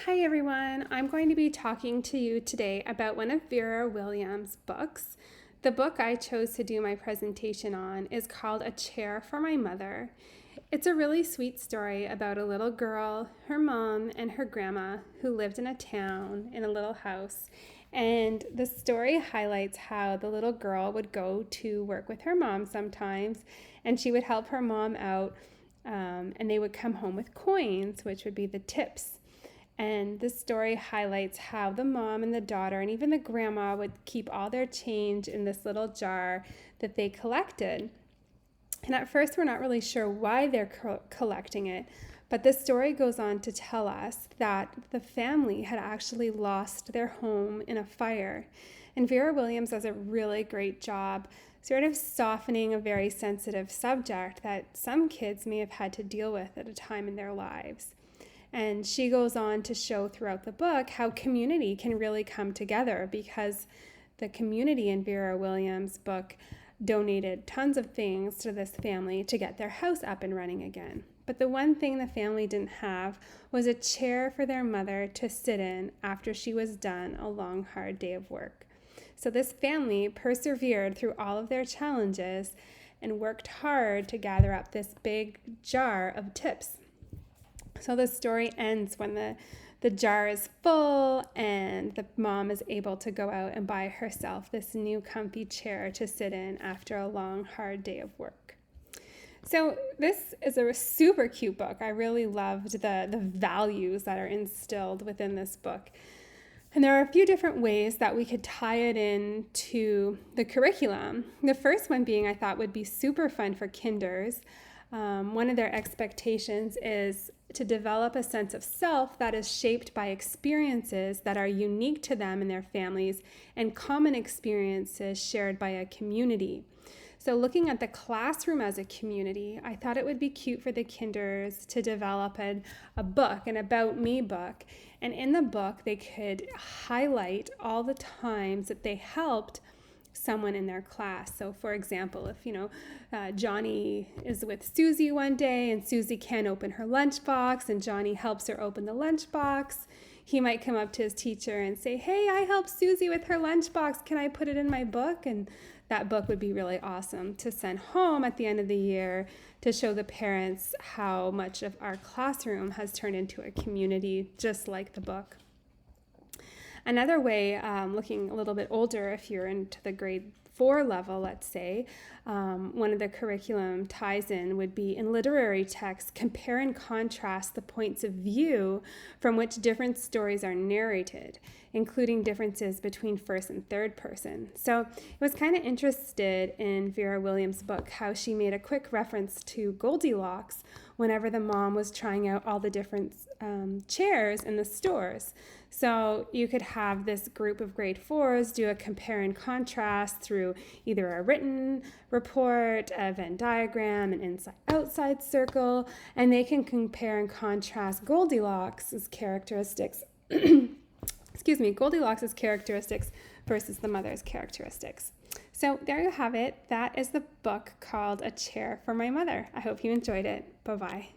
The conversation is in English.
Hi everyone, I'm going to be talking to you today about one of Vera Williams' books. The book I chose to do my presentation on is called A Chair for My Mother. It's a really sweet story about a little girl, her mom, and her grandma who lived in a town in a little house. And the story highlights how the little girl would go to work with her mom sometimes, and she would help her mom out, and they would come home with coins, which would be the tips. And this story highlights how the mom and the daughter and even the grandma would keep all their change in this little jar that they collected. And at first, we're not really sure why they're collecting it, but the story goes on to tell us that the family had actually lost their home in a fire. And Vera Williams does a really great job sort of softening a very sensitive subject that some kids may have had to deal with at a time in their lives. And she goes on to show throughout the book how community can really come together, because the community in Vera Williams' book donated tons of things to this family to get their house up and running again. But the one thing the family didn't have was a chair for their mother to sit in after she was done a long, hard day of work. So this family persevered through all of their challenges and worked hard to gather up this big jar of tips. So the story ends when the jar is full and the mom is able to go out and buy herself this new comfy chair to sit in after a long, hard day of work. So this is a super cute book. I really loved the values that are instilled within this book. And there are a few different ways that we could tie it into the curriculum. The first one being I thought would be super fun for kinders. One of their expectations is to develop a sense of self that is shaped by experiences that are unique to them and their families and common experiences shared by a community. So looking at the classroom as a community, I thought it would be cute for the kinders to develop a book, an About Me book. And in the book, they could highlight all the times that they helped someone in their class. So for example, if Johnny is with Susie one day and Susie can't open her lunchbox and Johnny helps her open the lunchbox, he might come up to his teacher and say, "Hey, I helped Susie with her lunchbox. Can I put it in my book?" And that book would be really awesome to send home at the end of the year to show the parents how much of our classroom has turned into a community just like the book. Another way, looking a little bit older, if you're into the grade 4 level, let's say, one of the curriculum ties in would be in literary texts, compare and contrast the points of view from which different stories are narrated, including differences between first and third person. So I was kind of interested in Vera Williams' book, how she made a quick reference to Goldilocks whenever the mom was trying out all the different chairs in the stores. So you could have this group of grade 4s do a compare and contrast through either a written report, a Venn diagram, an inside-outside circle, and they can compare and contrast Goldilocks' characteristics Goldilocks' characteristics versus the mother's characteristics. So there you have it. That is the book called A Chair for My Mother. I hope you enjoyed it. Bye-bye.